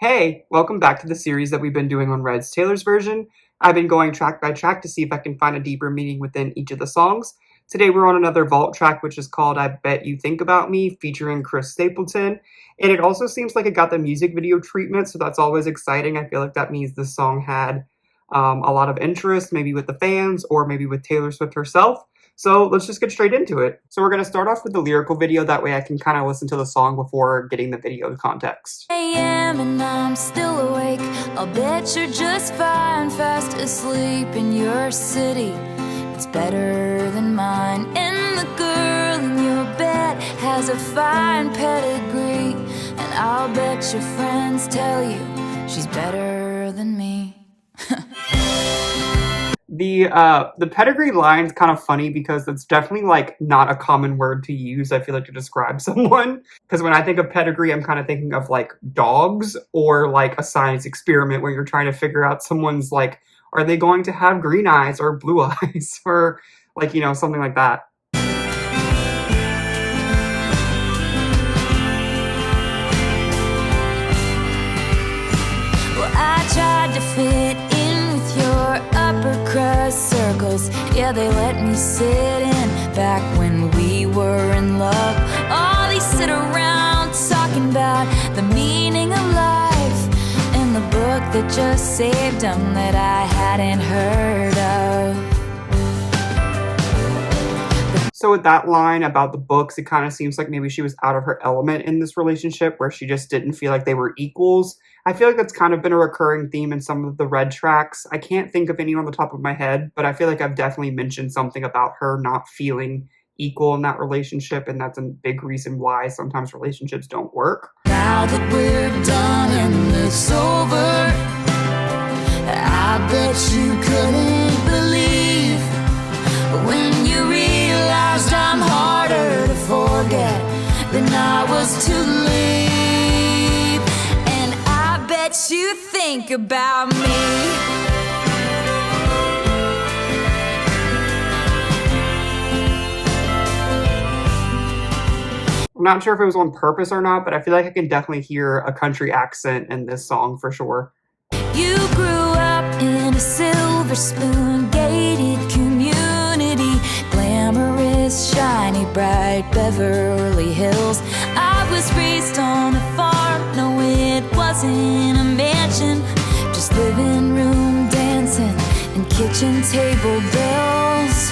Hey, welcome back to the series that we've been doing on Red's Taylor's version. I've been going track by track to see if I can find a deeper meaning within each of the songs. Today we're on another vault track, which is called I Bet You Think About Me, featuring Chris Stapleton. And it also seems like it got the music video treatment, so that's always exciting. I feel like that means this song had a lot of interest, maybe with the fans or maybe with Taylor Swift herself. So let's just get straight into it. So we're going to start off with the lyrical video. That way I can kind of listen to the song before getting the video context. I am and I'm still awake. I'll bet you're just fine, fast asleep in your city. It's better than mine. And the girl in your bed has a fine pedigree. And I'll bet your friends tell you she's better than me. The pedigree line's kind of funny because it's definitely like not a common word to use, I feel like, to describe someone. Because when I think of pedigree, I'm kind of thinking of like dogs or like a science experiment where you're trying to figure out someone's like, are they going to have green eyes or blue eyes or like, you know, something like that. Well, I tried to fit in with your upper crust circles. Yeah, they let me sit in back when we were in love. Oh, they sit around talking about the meaning of life and the book that just saved them that I hadn't heard of. So with that line about the books, it kind of seems like maybe she was out of her element in this relationship where she just didn't feel like they were equals. I feel like that's kind of been a recurring theme in some of the Red tracks. I can't think of any on the top of my head, but I feel like I've definitely mentioned something about her not feeling equal in that relationship, and that's a big reason why sometimes relationships don't work. Now that we're done and it's over, I bet you couldn't believe when you realized I'm harder to forget than I was to leave. And I bet you think about me. I'm not sure if it was on purpose or not, but I feel like I can definitely hear a country accent in this song for sure. You grew up in a silver spoon gated community, glamorous, shiny, bright Beverly Hills. I was raised on a farm, no it wasn't a mansion, just living room dancing and kitchen table bells.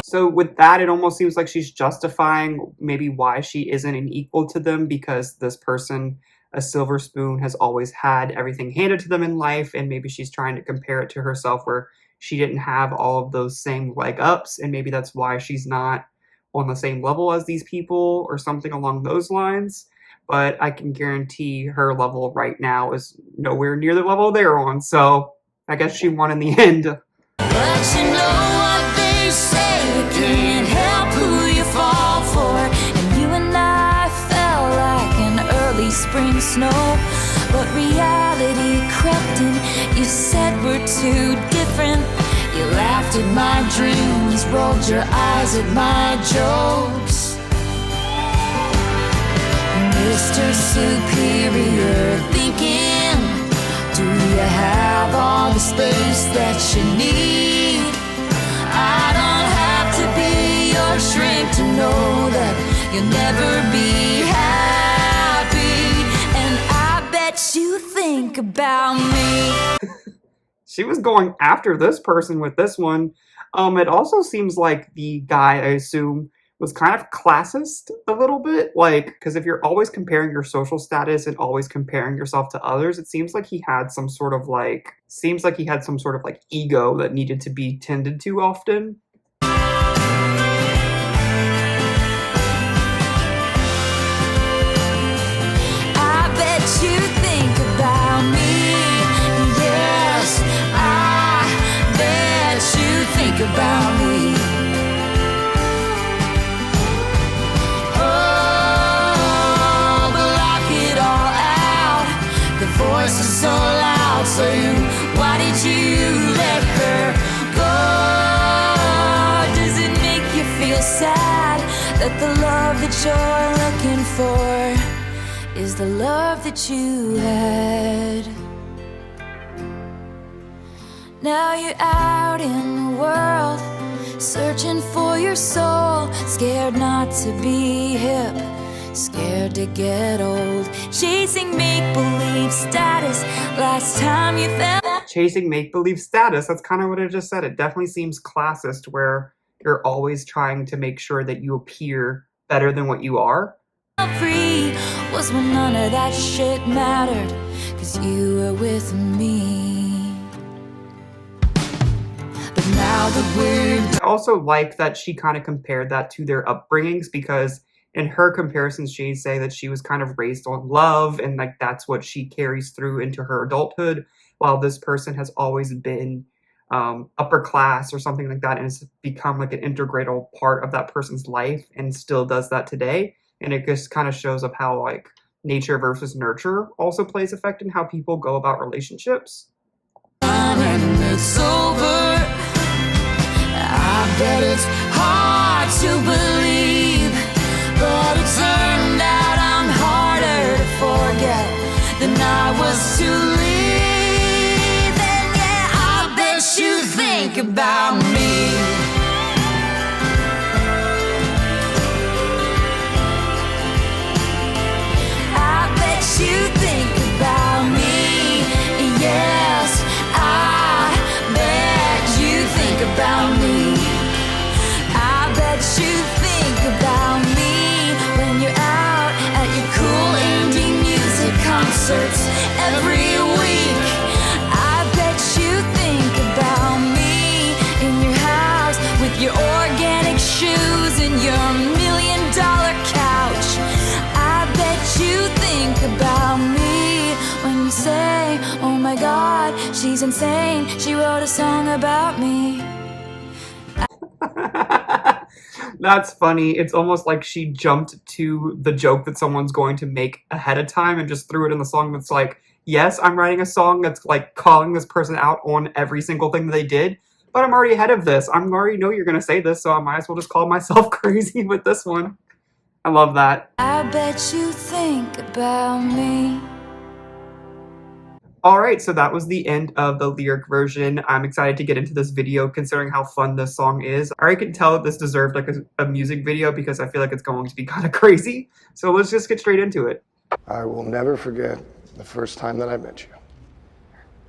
So with that, it almost seems like she's justifying maybe why she isn't an equal to them, because this person, a silver spoon, has always had everything handed to them in life, and maybe she's trying to compare it to herself where she didn't have all of those same leg ups, and maybe that's why she's not on the same level as these people or something along those lines. But I can guarantee her level right now is nowhere near the level they're on, so I guess she won in the end. But you know what they say, you can't help who you fall for. And you and I fell like an early spring snow. But reality crept in, you said we're too different. You laughed at my dreams, rolled your eyes at my jokes. Mr. Superior thinking, do you have all the space that you need? I don't have to be your shrink to know that you'll never be happy. And I bet you think about me. She was going after this person with this one. It also seems like the guy, I assume, was kind of classist a little bit. Like, because if you're always comparing your social status and always comparing yourself to others, it seems like he had some sort of like, ego that needed to be tended to often. I bet you think about me. Yes, I bet you think about me. Oh, but lock it all out. The voice is so loud saying, why did you let her go? Does it make you feel sad that the love that you're looking for is is the love that you had. Now you're out in the world, searching for your soul, scared not to be hip, scared to get old, chasing make-believe status. Last time you felt Chasing make-believe status, that's kind of what I just said. It definitely seems classist, where you're always trying to make sure that you appear better than what you are. free was when none of that shit mattered, 'cause you were with me. But now that we're I also like that she kind of compared that to their upbringings, because in her comparisons, she'd say that she was kind of raised on love, and like that's what she carries through into her adulthood, while this person has always been upper class or something like that, and it's become like an integral part of that person's life and still does that today. And it just kind of shows up how like nature versus nurture also plays effect in how people go about relationships. and it's over, I bet it's hard to believe, but it turned out I'm harder to forget than I was to leave. And yeah, I bet you think about me. I bet you think about me. Yes, I bet you think about me. I bet you think about me when you're out at your cool indie music concerts every week. I bet you think about me in your house with your organic shoes and your $1 million couch. I bet you think about me when you say, oh my God, she's insane, she wrote a song about me. That's funny. It's almost like she jumped to the joke that someone's going to make ahead of time and just threw it in the song. That's like, yes, I'm writing a song that's like calling this person out on every single thing that they did, but I'm already ahead of this. I already know you're going to say this, so I might as well just call myself crazy with this one. I love that. I bet you think about me. Alright, so that was the end of the lyric version. I'm excited to get into this video considering how fun this song is. I already can tell that this deserved like a music video because I feel like it's going to be kind of crazy. So let's just get straight into it. I will never forget the first time that I met you.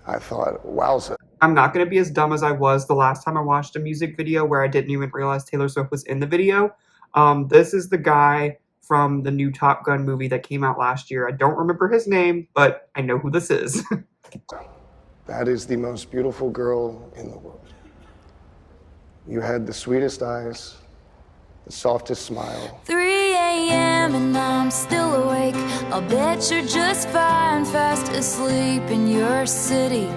I thought, wowza. I'm not going to be as dumb as I was the last time I watched a music video where I didn't even realize Taylor Swift was in the video. This is the guy from the new Top Gun movie that came out last year. I don't remember his name, but I know who this is. That is the most beautiful girl in the world. You had the sweetest eyes, the softest smile. 3 a.m. and I'm still awake. I'll bet you're just fine, fast asleep in your city.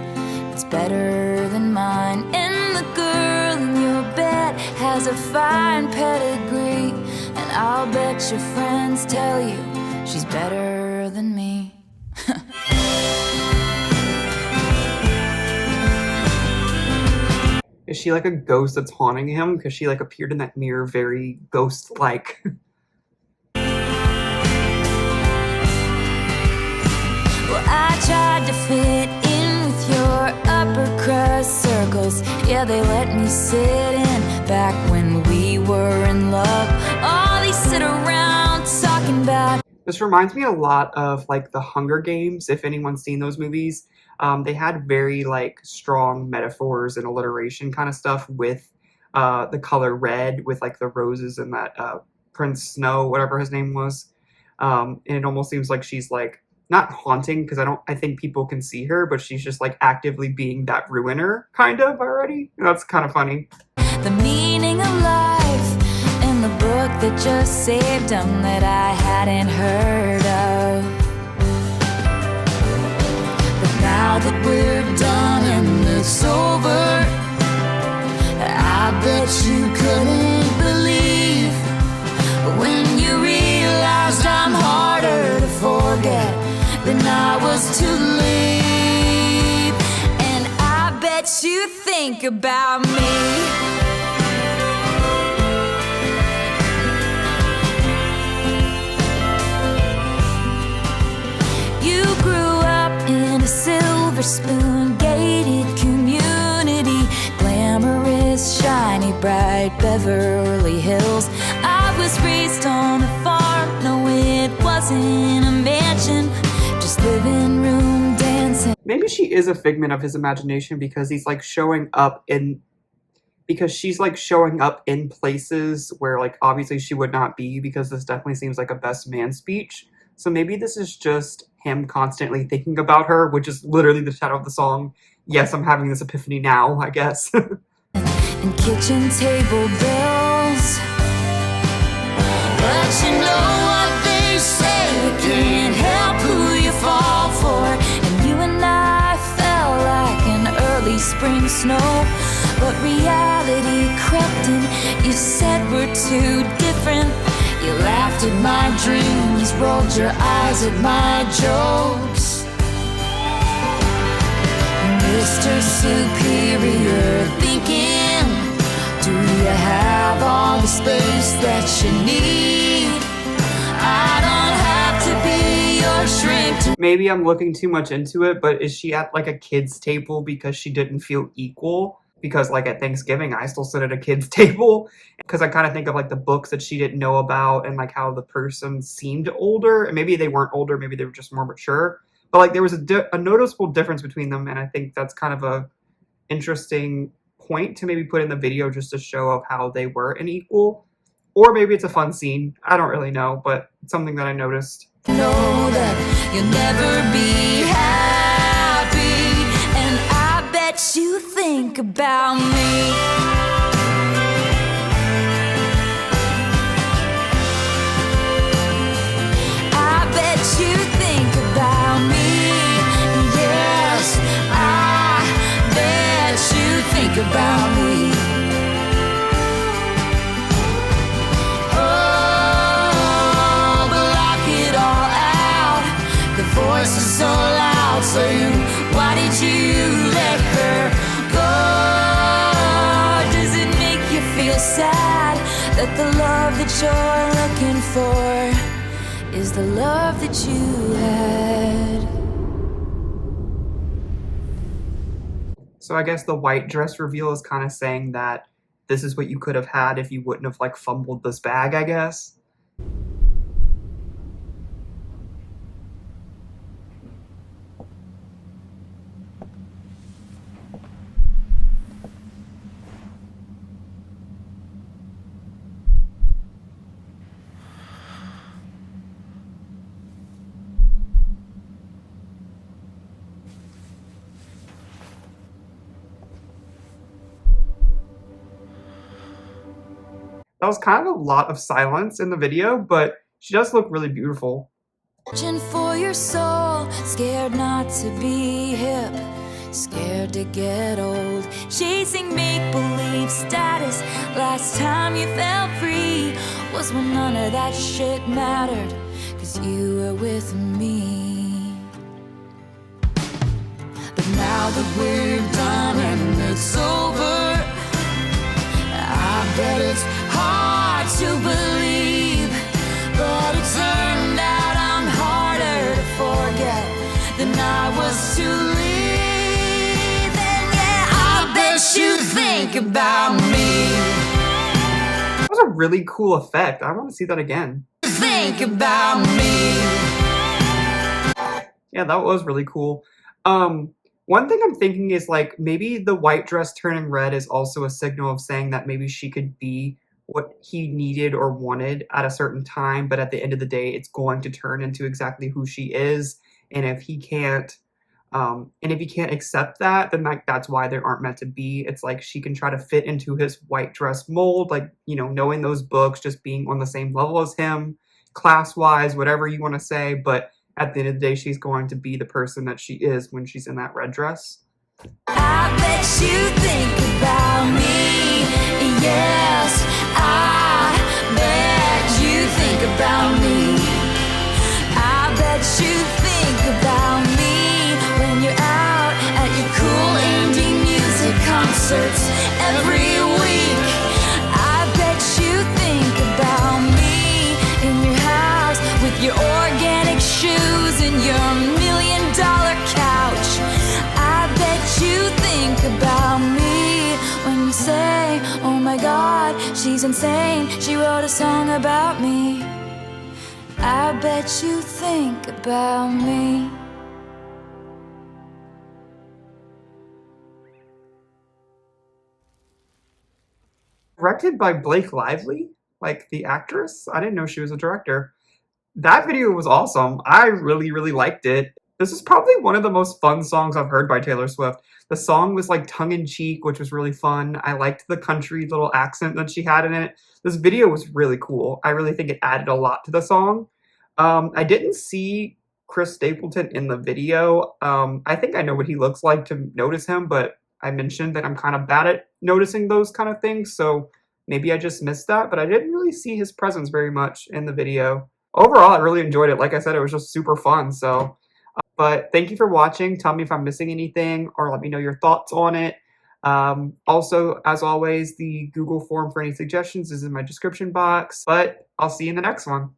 It's better than mine. And the girl in your bed has a fine pedigree. And I'll bet your friends tell you she's better than me. Is she like a ghost that's haunting him? Because she like appeared in that mirror very ghost-like. Well, I tried to fit in with your upper crust circles. Yeah, they let me sit in back when we were in love. Oh, they sit around talking about. This reminds me a lot of like the Hunger Games, if anyone's seen those movies. They had very like strong metaphors and alliteration kind of stuff with the color red, with like the roses and that Prince Snow, whatever his name was. And it almost seems like she's like not haunting, because I think people can see her, but she's just like actively being that ruiner kind of already. That's kind of funny. The meaning of life in the book that just saved them that I hadn't heard of. But now that we're done and it's over, I bet you couldn't believe when you realized I'm harder to forget than I was to leave. And I bet you think about me. the silver spoon gated community, glamorous, shiny, bright Beverly Hills. I was raised on a farm, no, it wasn't a mansion, just living room dancing. Maybe she is a figment of his imagination because he's like showing up in, because she's like showing up in places where like obviously she would not be, because this definitely seems like a best man speech. So maybe this is just him constantly thinking about her, which is literally the title of the song. Yes, I'm having this epiphany now, I guess. And kitchen table bills. But you know what they say, you can't help who you fall for. And you and I fell like an early spring snow, but reality crept in. You said we're too different. You laughed at my dreams, rolled your eyes at my jokes. Mr. Superior thinking, do you have all the space that you need? I don't have to be your shrink. Maybe I'm looking too much into it, but is she at like a kid's table because she didn't feel equal? Because like at Thanksgiving, I still sit at a kid's table because I kind of think of like the books that she didn't know about and like how the person seemed older, and maybe they weren't older, maybe they were just more mature. But like there was a noticeable difference between them, and I think that's kind of a interesting point to maybe put in the video just to show of how they were unequal. Or maybe it's a fun scene. I don't really know, but it's something that I noticed. Know that you'll never be happy, and I bet you think about me. I bet you think about me. Yes, I bet you think about me. Oh, block it all out. The voice is so loud saying, why did you let her go? Does it make you feel sad that the love that you're looking for is the love that you had? So I guess the white dress reveal is kind of saying that this is what you could have had if you wouldn't have like fumbled this bag, I guess. That was kind of a lot of silence in the video, but she does look really beautiful. Searching for your soul, scared not to be hip, scared to get old, chasing make-believe status. Last time you felt free was when none of that shit mattered, 'cause you were with me. But now that we're done and it's over, I bet it's hard to believe, but it turned out I'm harder to forget than I was to leave. And yeah, I bet you think about me. That was a really cool effect. I want to see that again. Think about me. Yeah, that was really cool. One thing I'm thinking is like maybe the white dress turning red is also a signal of saying that maybe she could be what he needed or wanted at a certain time, but at the end of the day, it's going to turn into exactly who she is. And if he can't accept that, then like that's why they aren't meant to be. It's like she can try to fit into his white dress mold, like, you know, knowing those books, just being on the same level as him, class-wise, whatever you want to say, but at the end of the day, she's going to be the person that she is when she's in that red dress. I bet you think about me. Yes, I bet you think about me. I bet you think about me when you're out at your cool indie music concerts every week. I bet you think about me in your house with your organic shoes and your $1 million couch. she's insane. She wrote a song about me. I bet you think about me. Directed by Blake Lively, like the actress. I didn't know she was a director. That video was awesome. I really, really liked it. This is probably one of the most fun songs I've heard by Taylor Swift. The song was like tongue-in-cheek, which was really fun. I liked the country little accent that she had in it. This video was really cool. I really think it added a lot to the song. I didn't see Chris Stapleton in the video. I think I know what he looks like to notice him, but I mentioned that I'm kind of bad at noticing those kind of things, so maybe I just missed that, but I didn't really see his presence very much in the video. Overall, I really enjoyed it. Like I said, it was just super fun, so... But thank you for watching. Tell me if I'm missing anything, or let me know your thoughts on it. Also, as always, the Google form for any suggestions is in my description box, but I'll see you in the next one.